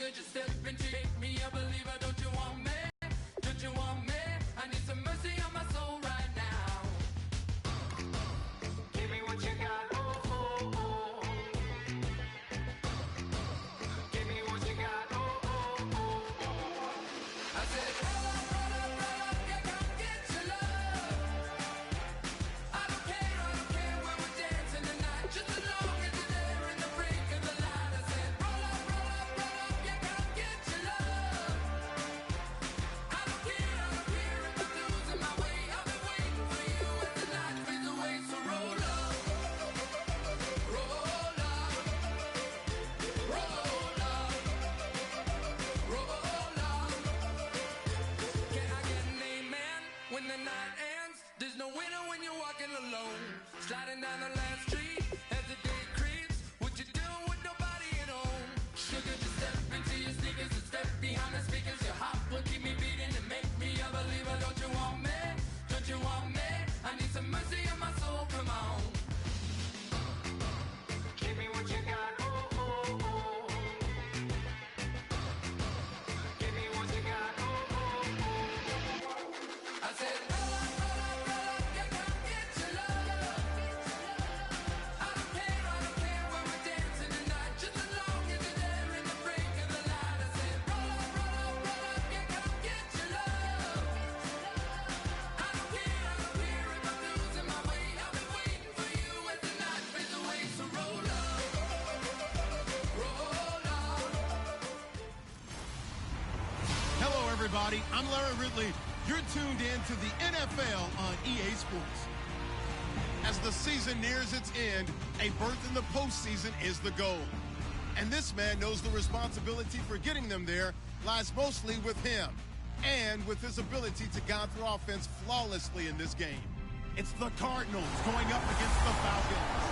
Sugar, just step into make me a believer. Don't you want me? Don't you want me? I need some mercy on my soul right now. Give me what you got. Oh, oh, oh. Give me what you got. Oh, oh, oh. I said, roll up, yeah, come get your love. I don't care when we're dancing tonight. Just as long as you're there in the break of the light. I said, roll up, yeah, come get your love. I don't care if I'm losing my way. I've been waiting for you as the night fades away. So roll up, roll up, roll up, roll up. Can I get an amen when the night ends? There's no winner when you're walking alone. Sliding down the last street as the day creeps. What you doing with nobody at home? Sugar, just step into your sneakers and step behind the speakers. Your heart will keep me beating and make me a believer. Don't you want me? Don't you want me? I need some mercy on my soul. Come on. Give me what you got. Oh, oh, oh. Give me what you got. Oh, oh, oh. I said, roll up, yeah, come get your love. I don't care when we're dancing tonight. Just as long as you're there in the break of the light. I said, roll up, yeah, come get your love. I don't care if I'm losing my way. I've been waiting for you as the night fades away. So roll up, roll up. Hello, everybody. I'm Larry Ridley. You're tuned in to the NFL on EA Sports. As the season nears its end, a berth in the postseason is the goal. And this man knows the responsibility for getting them there lies mostly with him and with his ability to guide their offense flawlessly in this game. It's the Cardinals going up against the Falcons.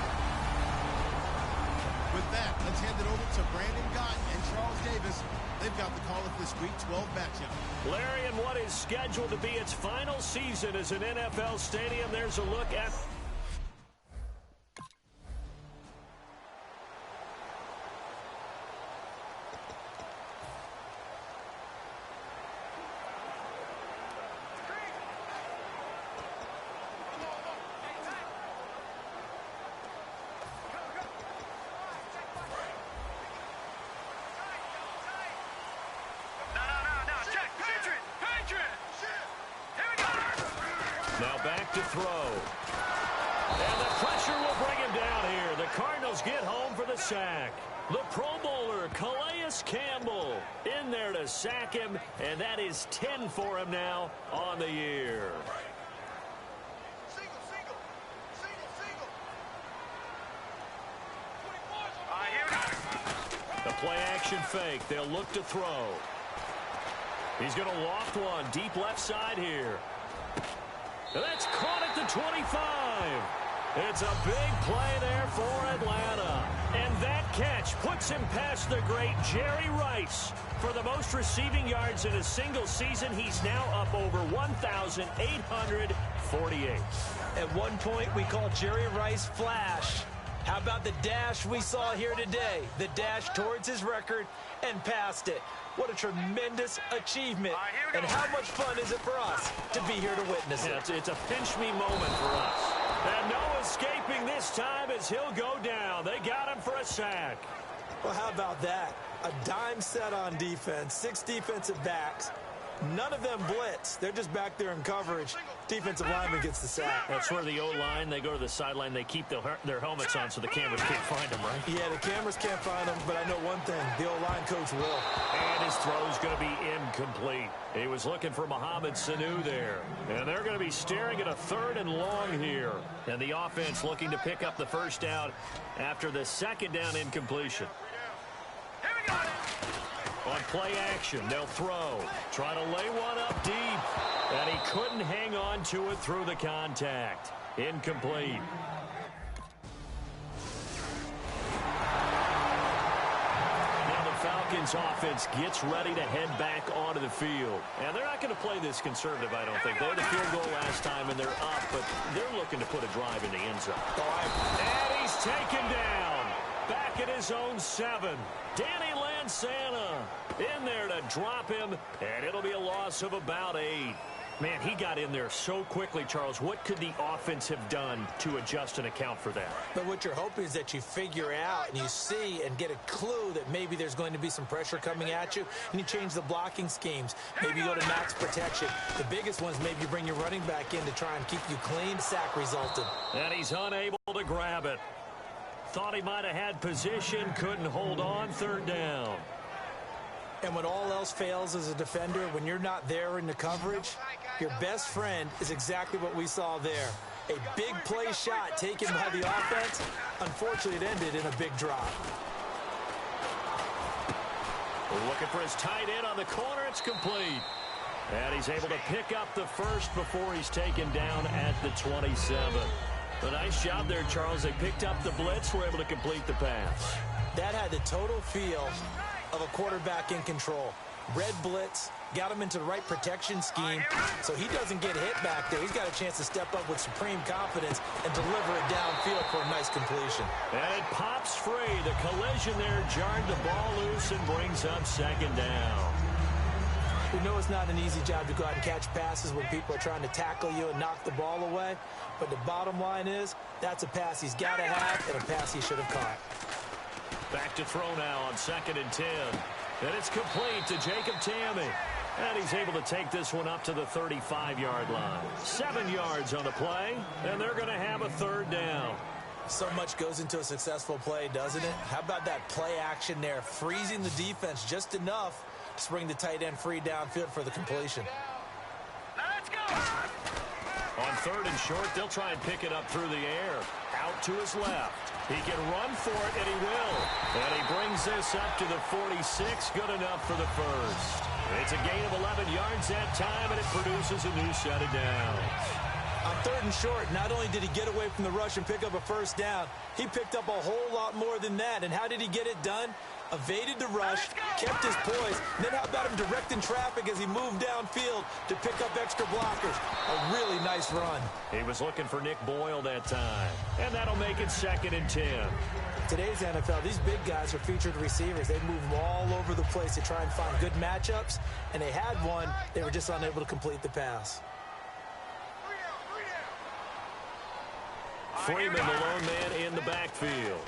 With that, let's hand it over to Brandon Gott and Charles Davis. They've got the call of this Week 12 matchup. Larry, in what is scheduled to be its final season as an NFL stadium, there's a look at... Now back to throw. And the pressure will bring him down here. The Cardinals get home for the sack. The Pro Bowler, Calais Campbell, in there to sack him, and that is 10 for him now on the year. The play-action fake. They'll look to throw. He's going to loft one deep left side here. And that's caught at the 25. It's a big play there for Atlanta. And that catch puts him past the great Jerry Rice. For the most receiving yards in a single season, he's now up over 1,848. At one point, we called Jerry Rice Flash. How about the dash we saw here today? The dash towards his record and past it. What a tremendous achievement. And how much fun is it for us to be here to witness it? Yeah, it's a pinch-me moment for us. And no escaping this time as he'll go down. They got him for a sack. Well, how about that? A dime set on defense, 6 defensive backs. None of them blitz. They're just back there in coverage. Defensive lineman gets the sack. That's where the O-line, they go to the sideline, they keep their helmets on so the cameras can't find them, right? Yeah, the cameras can't find them, but I know one thing. The O-line coach will. And his throw's going to be incomplete. He was looking for Mohamed Sanu there. And they're going to be staring at a 3rd and long here. And the offense looking to pick up the first down after the 2nd down incompletion. On play action, they'll throw. Try to lay one up deep. And he couldn't hang on to it through the contact. Incomplete. Now the Falcons offense gets ready to head back onto the field. And they're not going to play this conservative, I don't think. They had a field goal last time, and they're up, but they're looking to put a drive in the end zone. And he's taken down. Back at his own 7. Danny Land and Santa in there to drop him, and it'll be a loss of about 8. Man, he got in there so quickly, Charles. What could the offense have done to adjust and account for that? But what you're hoping is that you figure out and you see and get a clue that maybe there's going to be some pressure coming at you, and you change the blocking schemes. Maybe you go to max protection. The biggest one is maybe you bring your running back in to try and keep you clean. Sack resulted. And he's unable to grab it. Thought he might have had position, couldn't hold on, 3rd down. And when all else fails as a defender, when you're not there in the coverage, your best friend is exactly what we saw there. A big play shot taken by the offense. Unfortunately, it ended in a big drop. Looking for his tight end on the corner. It's complete. And he's able to pick up the first before he's taken down at the 27. A nice job there, Charles. They picked up the blitz, were able to complete the pass. That had the total feel of a quarterback in control. Red blitz, got him into the right protection scheme, so he doesn't get hit back there. He's got a chance to step up with supreme confidence and deliver it downfield for a nice completion. And it pops free. The collision there jarred the ball loose and brings up 2nd down. We know it's not an easy job to go out and catch passes when people are trying to tackle you and knock the ball away, but the bottom line is that's a pass he's got to have and a pass he should have caught. Back to throw now on 2nd and 10. And it's complete to Jacob Tamme. And he's able to take this one up to the 35-yard line. 7 yards on the play, and they're going to have a 3rd down. So much goes into a successful play, doesn't it? How about that play action there, freezing the defense just enough to bring the tight end free downfield for the completion. Let's go! On 3rd and short, they'll try and pick it up through the air. Out to his left. He can run for it, and he will. And he brings this up to the 46. Good enough for the first. It's a gain of 11 yards that time, and it produces a new set of downs. On 3rd and short, not only did he get away from the rush and pick up a first down, he picked up a whole lot more than that. And how did he get it done? Evaded the rush, kept his poise, and then how about him directing traffic as he moved downfield to pick up extra blockers? A really nice run. He was looking for Nick Boyle that time, and that'll make it 2nd and 10. Today's NFL, these big guys are featured receivers. They move them all over the place to try and find good matchups, and they had one. They were just unable to complete the pass. Freeman, the lone man in the backfield.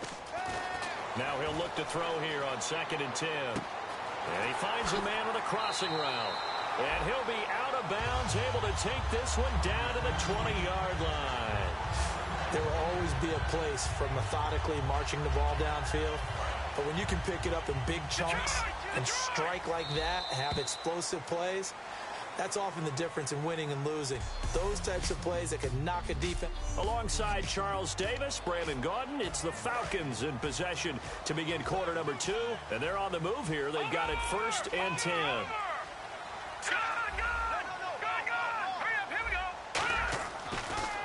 Now he'll look to throw here on 2nd and 10. And he finds a man on a crossing route. And he'll be out of bounds, able to take this one down to the 20-yard line. There will always be a place for methodically marching the ball downfield. But when you can pick it up in big chunks and strike like that, have explosive plays, that's often the difference in winning and losing. Those types of plays that can knock a defense. Alongside Charles Davis, Brandon Gaudin, it's the Falcons in possession to begin quarter number 2. And they're on the move here. They've got it 1st and 10.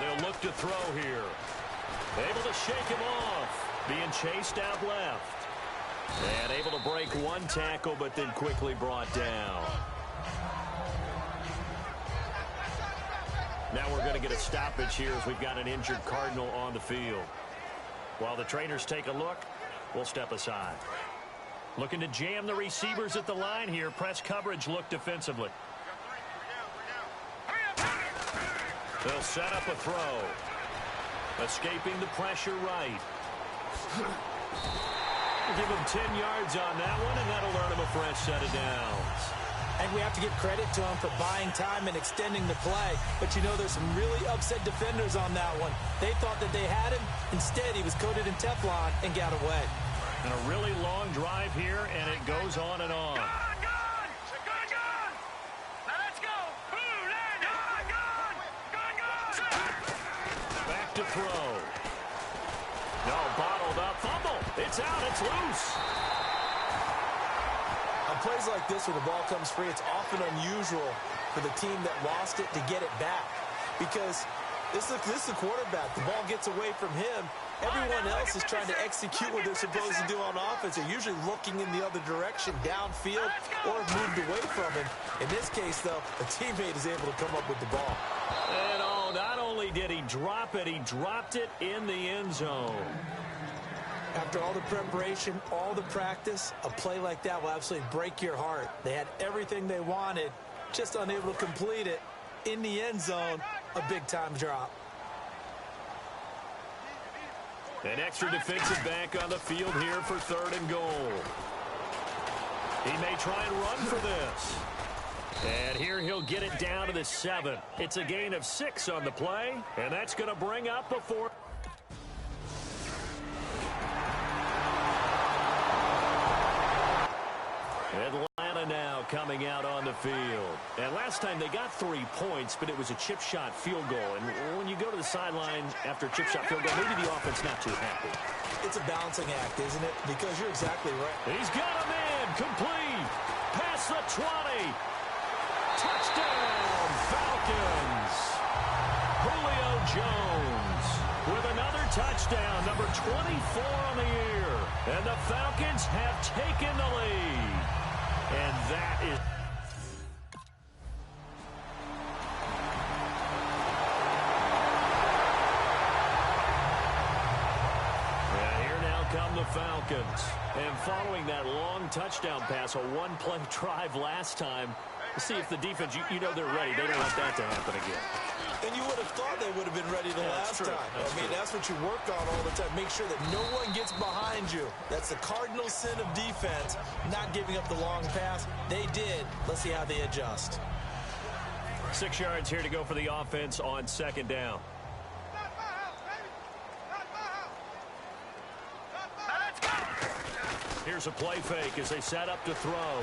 They'll look to throw here. Able to shake him off. Being chased out left. And able to break one tackle, but then quickly brought down. Now we're going to get a stoppage here as we've got an injured Cardinal on the field. While the trainers take a look, we'll step aside. Looking to jam the receivers at the line here. Press coverage look defensively. They'll set up a throw. Escaping the pressure right. Give him 10 yards on that one, and that'll earn him a fresh set of downs. And we have to give credit to him for buying time and extending the play. But, you know, there's some really upset defenders on that one. They thought that they had him. Instead, he was coated in Teflon and got away. And a really long drive here, and it goes on and on. Back to throw. No, bottled up. Fumble. It's out. It's loose. On plays like this where the ball comes free, it's often unusual for the team that lost it to get it back. Because this is the quarterback. The ball gets away from him. Everyone else is trying to execute what they're supposed to do on offense. They're usually looking in the other direction, downfield, or moved away from him. In this case, though, a teammate is able to come up with the ball. And not only did he drop it, he dropped it in the end zone. After all the preparation, all the practice, a play like that will absolutely break your heart. They had everything they wanted, just unable to complete it. In the end zone, a big-time drop. An extra defensive back on the field here for 3rd and goal. He may try and run for this. And here he'll get it down to the 7. It's a gain of 6 on the play, and that's going to bring up a 4. Atlanta now coming out on the field. And last time they got 3 points, but it was a chip shot field goal. And when you go to the sideline after a chip shot field goal, maybe the offense not too happy. It's a balancing act, isn't it? Because you're exactly right. He's got him in. Complete. Past the 20. Touchdown, Falcons. Julio Jones with another touchdown, number 24 on the year. And the Falcons have taken the lead. And that is... And here now come the Falcons. And following that long touchdown pass, a one-play drive last time, see if the defense, you know they're ready. They don't want that to happen again. And you would have thought they would have been ready the last time. That's what you work on all the time. Make sure that no one gets behind you. That's the cardinal sin of defense, not giving up the long pass. They did. Let's see how they adjust. 6 yards here to go for the offense on 2nd down. Here's a play fake as they set up to throw.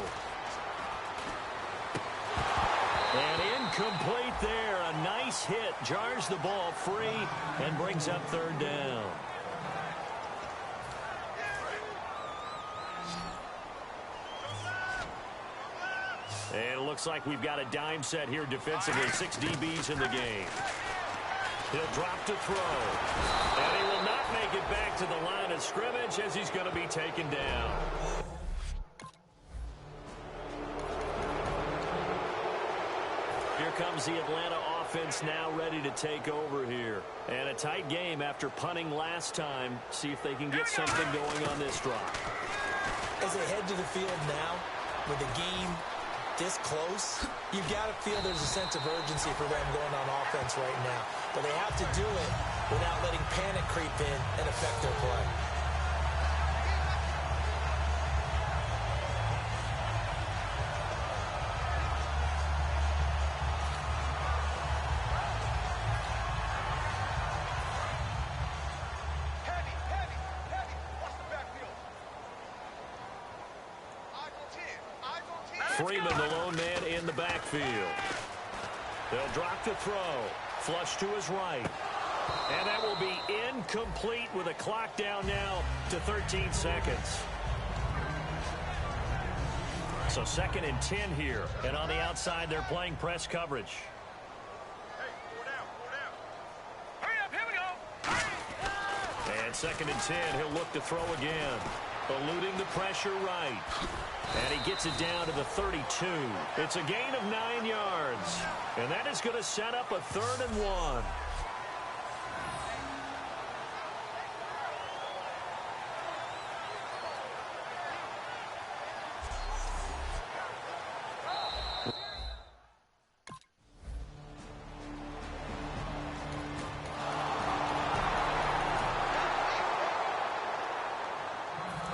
And incomplete there. A nice hit. Jars the ball free and brings up 3rd down. And it looks like we've got a dime set here defensively. 6 DBs in the game. He'll drop to throw. And he will not make it back to the line of scrimmage as he's going to be taken down. Here comes the Atlanta offense now ready to take over here. And a tight game after punting last time. See if they can get something going on this drive. As they head to the field now, with the game this close, you've got to feel there's a sense of urgency for them going on offense right now. But they have to do it without letting panic creep in and affect their play. Freeman, the lone man in the backfield. They'll drop to throw. Flush to his right. And that will be incomplete with a clock down now to 13 seconds. So 2nd and 10 here. And on the outside, they're playing press coverage. Hurry up, here we go. And 2nd and 10, he'll look to throw again. Eluding the pressure right. And he gets it down to the 32. It's a gain of 9 yards. And that is going to set up a 3rd and 1.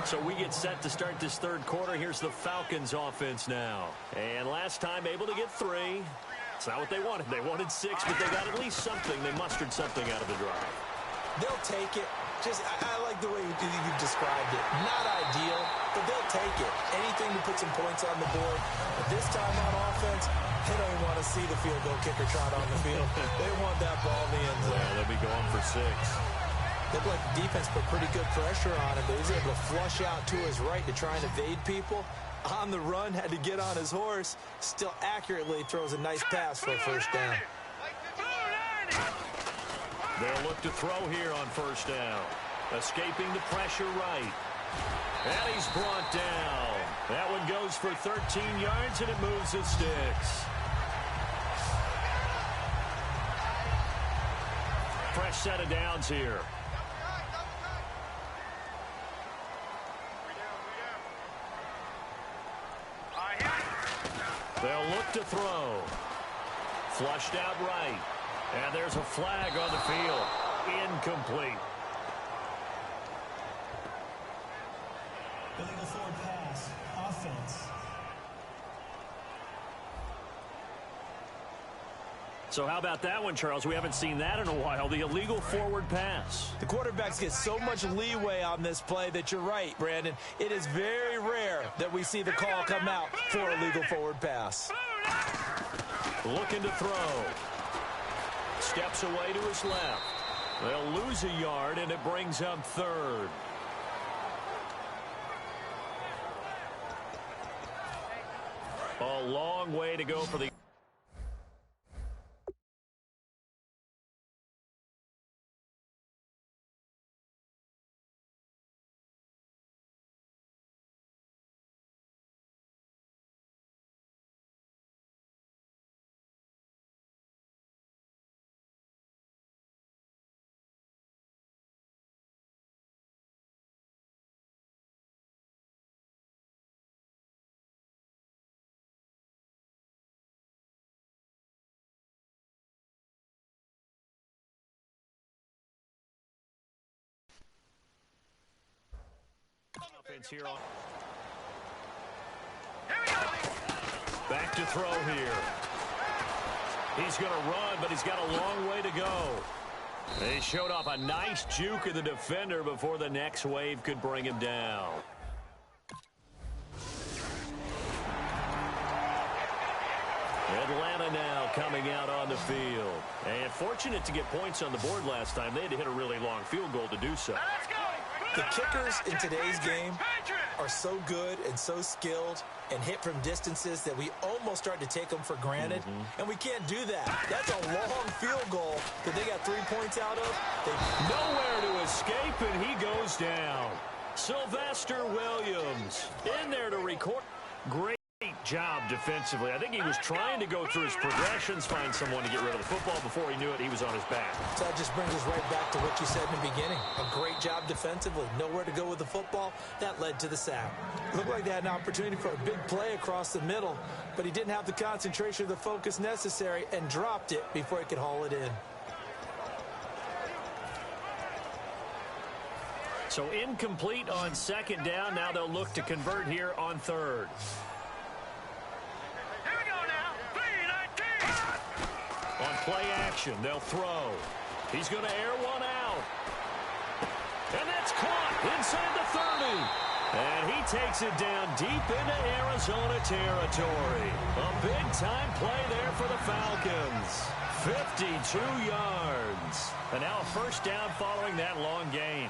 So we get set to start this 3rd quarter. Here's the Falcons offense now. And last time able to get 3. It's not what they wanted. They wanted 6, but they got at least something. They mustered something out of the drive. They'll take it. I like the way you've described it. Not ideal, but they'll take it. Anything to put some points on the board. But this time on offense, they don't even want to see the field goal kicker trot on the field. They want that ball in the end zone. Yeah, they'll be going for 6. Looked like the defense put pretty good pressure on him, but he was able to flush out to his right to try and evade people. On the run, had to get on his horse. Still accurately throws a nice pass for a 1st down. They'll look to throw here on 1st down. Escaping the pressure right. And he's brought down. That one goes for 13 yards, and it moves the sticks. Fresh set of downs here. They'll look to throw. Flushed out right. And there's a flag on the field. Incomplete. Illegal forward pass. Offense. So how about that one, Charles? We haven't seen that in a while. The illegal forward pass. The quarterbacks get so much leeway on this play that you're right, Brandon. It is very rare that we see the call come out for a legal forward pass. Looking to throw. Steps away to his left. They'll lose a yard, and it brings up third. A long way to go for the... Here on. Back to throw here. He's going to run, but he's got a long way to go. They showed off a nice juke of the defender before the next wave could bring him down. Atlanta now coming out on the field. And fortunate to get points on the board last time. They had to hit a really long field goal to do so. The kickers in today's game are so good and so skilled and hit from distances that we almost start to take them for granted. And we can't do that. That's a long field goal that they got 3 points out of. Nowhere to escape, and he goes down. Sylvester Williams in there to record. Great job defensively. I think he was trying to go through his progressions, find someone to get rid of the football. Before he knew it, he was on his back. So that just brings us right back to what you said in the beginning. A great job defensively. Nowhere to go with the football. That led to the sack. Looked like they had an opportunity for a big play across the middle, but he didn't have the concentration or the focus necessary and dropped it before he could haul it in. So incomplete on second down. Now they'll look to convert here on third. On play action, they'll throw. He's going to air one out. And that's caught inside the 30. And he takes it down deep into Arizona territory. A big-time play there for the Falcons. 52 yards. And now a first down following that long gain.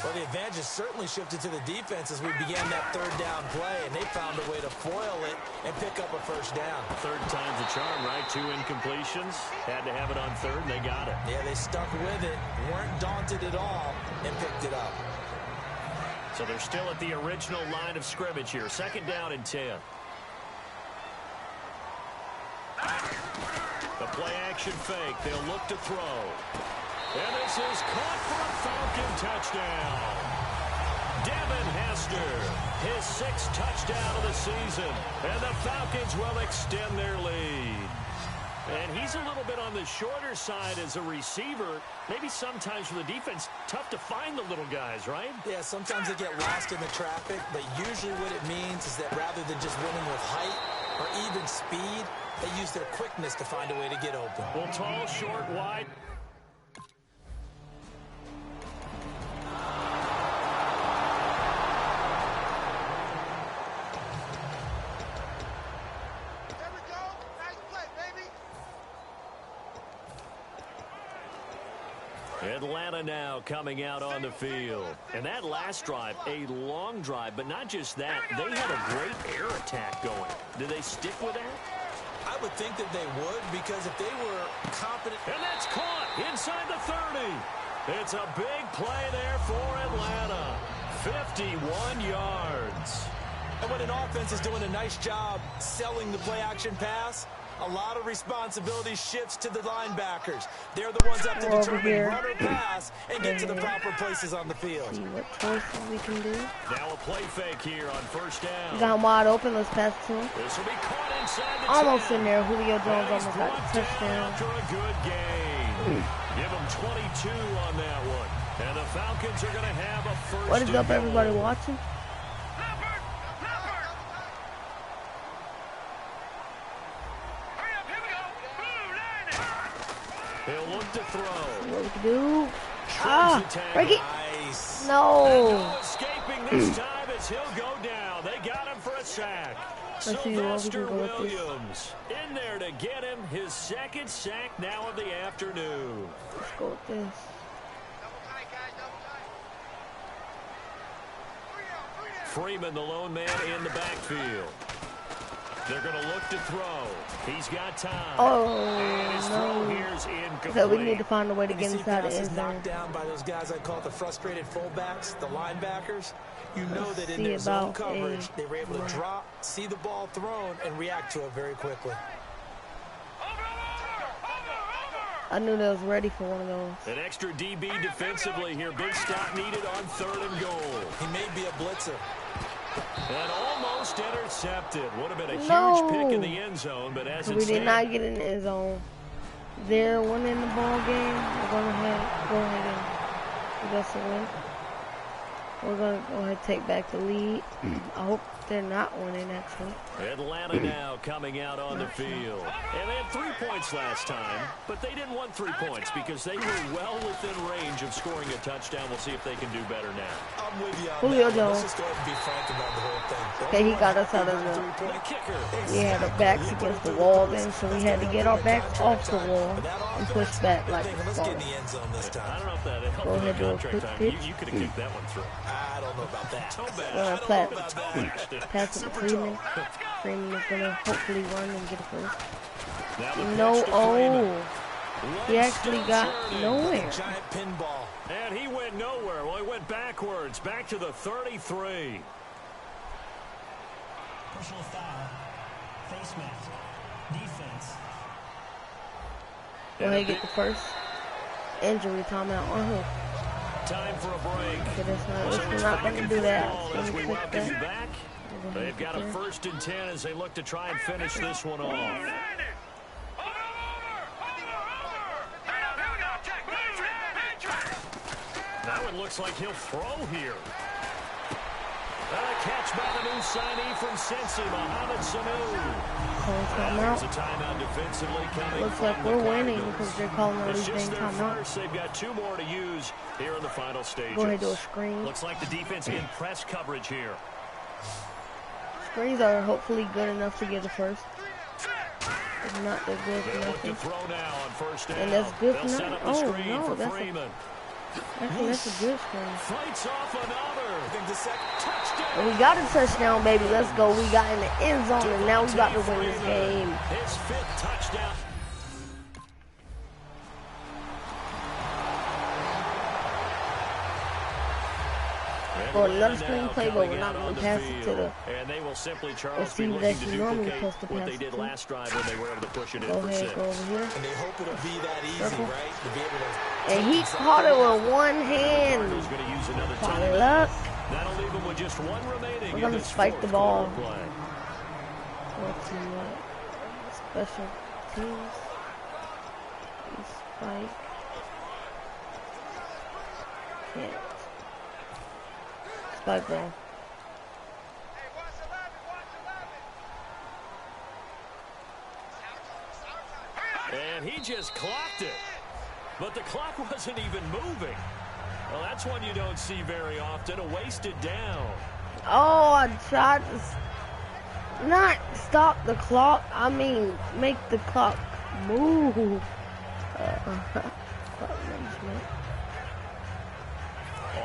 Well, the advantage has certainly shifted to the defense as we began that third down play, and they found a way to foil it and pick up a first down. Third time's a charm, right? 2 incompletions. Had to have it on third, and they got it. Yeah, they stuck with it, weren't daunted at all, and picked it up. So they're still at the original line of scrimmage here. Second down and 10. The play action fake. They'll look to throw. And this is caught for a Falcon touchdown. Devin Hester, his 6th touchdown of the season. And the Falcons will extend their lead. And he's a little bit on the shorter side as a receiver. Maybe sometimes for the defense, tough to find the little guys, right? Yeah, sometimes they get lost in the traffic, but usually what it means is that rather than just winning with height or even speed, they use their quickness to find a way to get open. Well, tall, short, wide. Atlanta now coming out on the field. And that last drive, a long drive, but not just that. They had a great air attack going. Do they stick with that? I would think that they would, because if they were competent. And that's caught inside the 30. It's a big play there for Atlanta. 51 yards. And when an offense is doing a nice job selling the play-action pass, A lot of responsibility shifts to the linebackers. They're the ones up to determine run or pass and get to the proper places on the field. See what choices we can do. Now a play fake here on first down. We got him wide open. Let's pass it to him. This will be caught inside the Almost 10. in there. Julio Jones And he's almost got brought the down touchdown. after a good game. Give him 22 on that one. And the Falcons are going to have a first. What is up, and goal. everybody watching? He'll look to throw. What we can do? Trims the Break it. Nice. No. Escaping this time as he'll go down. They got him for a sack. Let's see what we can Sylvester go with this. Williams in there to get him his second sack now of the afternoon. Let's go with this. Freeman, the lone man in the backfield. They're going to look to throw. He's got time. Oh, And his throw no. here's incomplete. So we need to find a way to You get see inside the passes end zone. knocked down by those guys I call the frustrated fullbacks, the linebackers. You know Let's that in see their zone about coverage, a they were able to run. drop, see the ball thrown, and react to it very quickly. I knew they was ready for one of those. An extra DB defensively here. Big stop needed on 3rd and goal. He may be a blitzer. And almost intercepted. Would have been a No. huge pick in the end zone, but as So it we did stands, not get in the end zone. They're winning the ball game. We're going to go ahead and give us a win. We're going to go ahead and take back the lead. I hope they're not winning, actually. Atlanta now coming out on the field. And they had 3 points last time, but they didn't want 3 points because they were well within range of scoring a touchdown. We'll see if they can do better now. I'm with you on Julio that one. Jones. Let's just go ahead and be frank about the whole thing. Okay, he got us out of the... Three-point kicker. We had our backs against the wall then, so we had to get our backs off the wall and push back like Let's the get in ball. the end zone this I time. don't know if that helped Go with ahead, the do a contract quick time. pitch. You could have kicked that one through. I don't know about that. So bad. We're gonna I don't know pass about that. pass it to Freeman. Freeman is gonna hopefully run and get it first. Now the pitch No, to Freeman. oh, he actually got nowhere. Giant pinball. And he went nowhere. Well, he went backwards, back to the 33. Personal foul. Face mask. Defense. Go ahead and get the first injury timeout on him. Time for a break. Okay, So we're it's not back gonna and do that. forth So as let we me click welcome you that. back. They've got a 1st and 10 as they look to try and finish this one off. Now it looks like he'll throw here. A catch by the new signee from Cincy, Mohamed Sanu. Call There's a timeout. timeout defensively coming Looks from like the we're winning Cardinals. because they're calling all It's these just things their timeout. first. They've got 2 more to use here in the final stages. Go ahead and do a screen. Looks like the defense in press coverage here. Screens are hopefully good enough to get the first. If not, they're good They for look to nothing. throw now on 1st down. And that's good They'll for set nothing. up the Oh, screen no, for that's a- Freeman. Actually, that's a good screen. Fights off another. I think the second Touchdown. And we got a touchdown, baby. Let's go. We got in the end zone, and now we got to win this game. His 5th touchdown. For another screen play, but we're not going to pass it to the And they will simply, Charles, be receiver looking that to you normally duplicate supposed to what pass they it did to. last drive when they were able to push it in Go for ahead, 6. go over here. And they hope it'll be that easy, Circle. right? To be able to And he caught it with one hand. Cardinals going to use another My timeout. luck. That'll leave them with just 1 remaining. We're gonna in this spike the 4th ball. quarter play. Let's see what special teams. We spike. Can't. Spike ball. And he just clocked it. But the clock wasn't even moving. Well, that's one you don't see very often. A wasted down. Oh, I tried to not stop the clock. I mean, make the clock move. Clock management.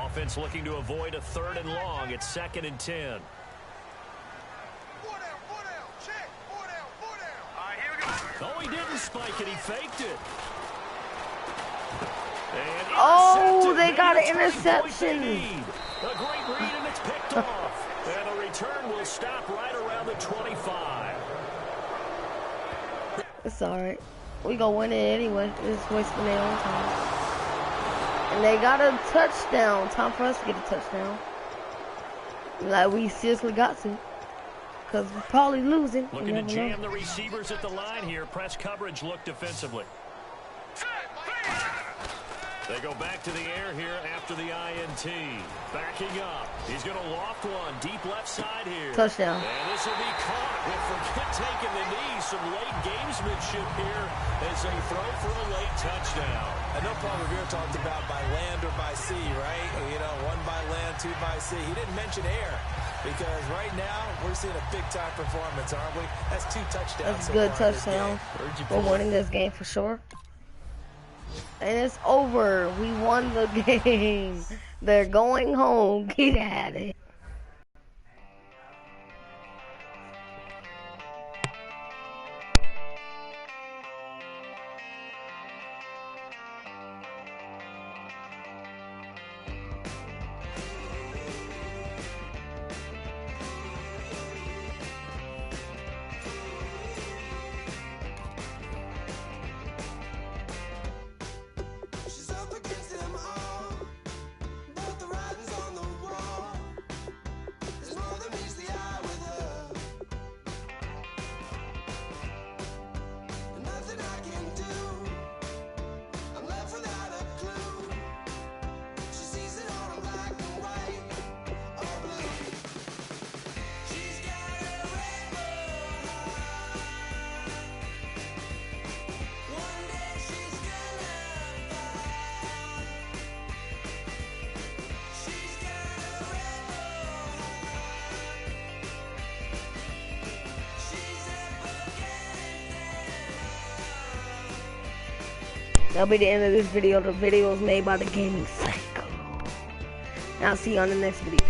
Offense looking to avoid a 3rd and long. It's 2nd and 10. Oh, he didn't spike it. He faked it. And Oh, intercepted. they got Maybe an the 20 point interception. they need. A great read, and it's picked off. And the return will stop right around the 25. It's alright. We gonna win it anyway. They're just wasting their own time. And they got a touchdown. Time for us to get a touchdown. Like, we seriously got to. Because we're probably losing. Looking to jam the receivers at the line here. Press coverage look defensively. They go back to the air here after the INT. Backing up. He's going to loft one. Deep left side here. Touchdown. And this will be caught. With forget taking the knee. Some late gamesmanship here as they throw for a late touchdown. I know Paul Revere talked about by land or by sea, right? You know, one by land, two by sea. He didn't mention air because right now we're seeing a big-time performance, aren't we? That's 2 touchdowns. That's a good touchdown. We're winning this game for sure. And it's over. We won the game. They're going home. Get at it. She's up against them all, but the writing's on the wall. There's more than meets the eye with her, and nothing I can do. I'm left without a clue. She sees it all in black and white or blue. She's got a rebel heart. One day she's gonna fight. She's got a rebel heart. She's up against them all. That'll be the end of this video. The video is made by the Gaming Cycle. And I'll see you on the next video.